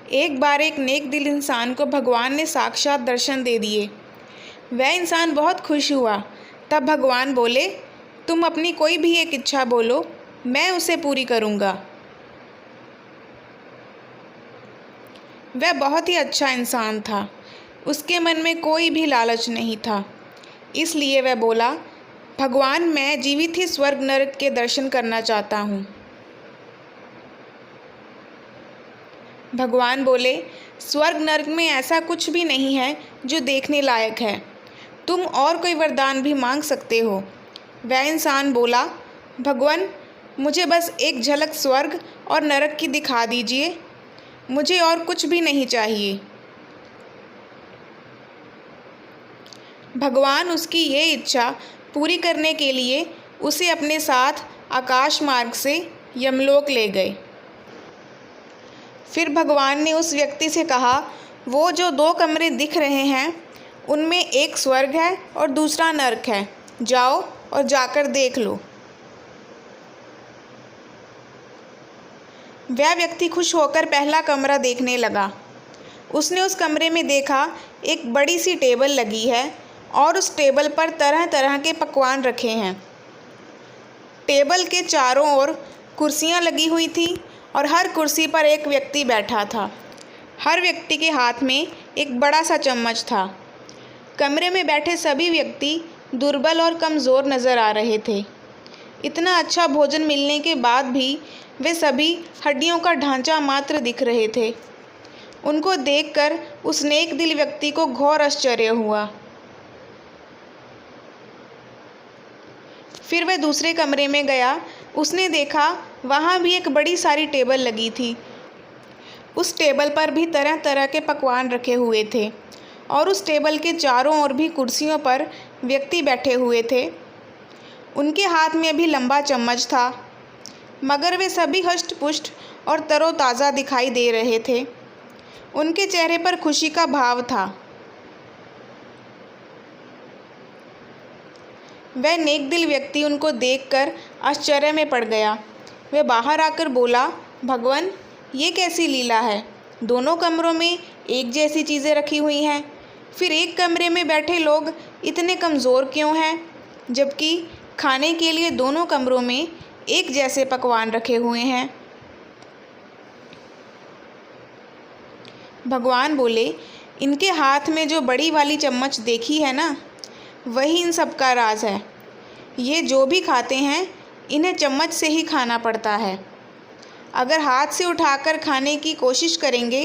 एक बार एक नेक दिल इंसान को भगवान ने साक्षात दर्शन दे दिए। वह इंसान बहुत खुश हुआ। तब भगवान बोले, तुम अपनी कोई भी एक इच्छा बोलो, मैं उसे पूरी करूँगा। वह बहुत ही अच्छा इंसान था। उसके मन में कोई भी लालच नहीं था। इसलिए वह बोला, भगवान, मैं जीवित ही स्वर्ग नरक के दर्शन करना चाहता हूँ। भगवान बोले, स्वर्ग नरक में ऐसा कुछ भी नहीं है जो देखने लायक है। तुम और कोई वरदान भी मांग सकते हो। वह इंसान बोला, भगवान, मुझे बस एक झलक स्वर्ग और नरक की दिखा दीजिए। मुझे और कुछ भी नहीं चाहिए। भगवान उसकी ये इच्छा पूरी करने के लिए उसे अपने साथ आकाश मार्ग से यमलोक ले गए। फिर भगवान ने उस व्यक्ति से कहा, वो जो 2 कमरे दिख रहे हैं उनमें एक स्वर्ग है और दूसरा नरक है। जाओ और जाकर देख लो। वह व्यक्ति खुश होकर पहला कमरा देखने लगा। उसने उस कमरे में देखा एक बड़ी सी टेबल लगी है और उस टेबल पर तरह तरह के पकवान रखे हैं। टेबल के चारों ओर कुर्सियां लगी हुई थी और हर कुर्सी पर एक व्यक्ति बैठा था। हर व्यक्ति के हाथ में एक बड़ा सा चम्मच था। कमरे में बैठे सभी व्यक्ति दुर्बल और कमज़ोर नज़र आ रहे थे। इतना अच्छा भोजन मिलने के बाद भी वे सभी हड्डियों का ढांचा मात्र दिख रहे थे। उनको देखकर उस नेक दिल व्यक्ति को घोर आश्चर्य हुआ। फिर वह दूसरे कमरे में गया। उसने देखा वहाँ भी एक बड़ी सारी टेबल लगी थी। उस टेबल पर भी तरह तरह के पकवान रखे हुए थे और उस टेबल के चारों ओर भी कुर्सियों पर व्यक्ति बैठे हुए थे। उनके हाथ में भी लंबा चम्मच था, मगर वे सभी हष्ट-पुष्ट और तरोताज़ा दिखाई दे रहे थे। उनके चेहरे पर खुशी का भाव था। वह नेक दिल व्यक्ति उनको देखकर आश्चर्य में पड़ गया। वह बाहर आकर बोला, भगवान, ये कैसी लीला है? दोनों कमरों में एक जैसी चीज़ें रखी हुई हैं। फिर एक कमरे में बैठे लोग इतने कमज़ोर क्यों हैं, जबकि खाने के लिए दोनों कमरों में एक जैसे पकवान रखे हुए हैं। भगवान बोले, इनके हाथ में जो बड़ी वाली चम्मच देखी है ना, वही इन सब का राज है। ये जो भी खाते हैं इन्हें चम्मच से ही खाना पड़ता है। अगर हाथ से उठाकर खाने की कोशिश करेंगे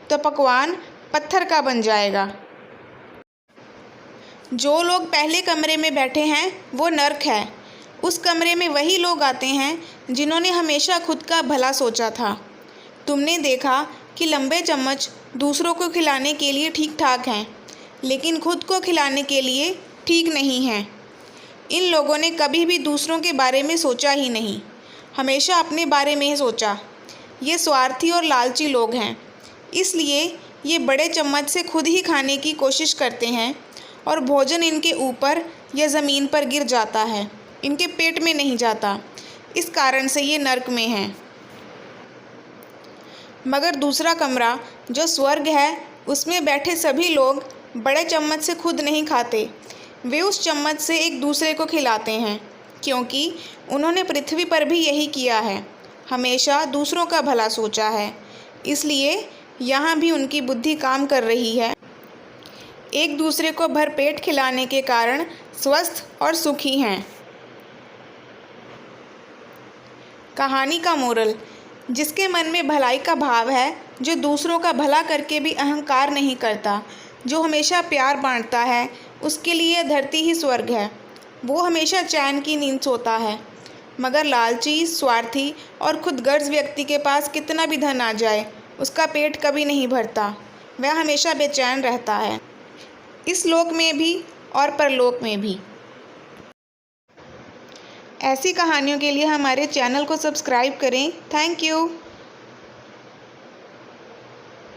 तो पकवान पत्थर का बन जाएगा। जो लोग पहले कमरे में बैठे हैं वो नरक है। उस कमरे में वही लोग आते हैं जिन्होंने हमेशा खुद का भला सोचा था। तुमने देखा कि लंबे चम्मच दूसरों को खिलाने के लिए ठीक ठाक हैं, लेकिन खुद को खिलाने के लिए ठीक नहीं हैं। इन लोगों ने कभी भी दूसरों के बारे में सोचा ही नहीं, हमेशा अपने बारे में ही सोचा। ये स्वार्थी और लालची लोग हैं, इसलिए ये बड़े चम्मच से खुद ही खाने की कोशिश करते हैं और भोजन इनके ऊपर या ज़मीन पर गिर जाता है, इनके पेट में नहीं जाता। इस कारण से ये नरक में हैं। मगर दूसरा कमरा जो स्वर्ग है, उसमें बैठे सभी लोग बड़े चम्मच से खुद नहीं खाते। वे उस चम्मच से एक दूसरे को खिलाते हैं, क्योंकि उन्होंने पृथ्वी पर भी यही किया है, हमेशा दूसरों का भला सोचा है। इसलिए यहाँ भी उनकी बुद्धि काम कर रही है। एक दूसरे को भरपेट खिलाने के कारण स्वस्थ और सुखी हैं। कहानी का मोरल, जिसके मन में भलाई का भाव है, जो दूसरों का भला करके भी अहंकार नहीं करता, जो हमेशा प्यार बांटता है, उसके लिए धरती ही स्वर्ग है। वो हमेशा चैन की नींद सोता है। मगर लालची, स्वार्थी और खुदगर्ज व्यक्ति के पास कितना भी धन आ जाए, उसका पेट कभी नहीं भरता। वह हमेशा बेचैन रहता है, इस लोक में भी और परलोक में भी। ऐसी कहानियों के लिए हमारे चैनल को सब्सक्राइब करें। Thank you.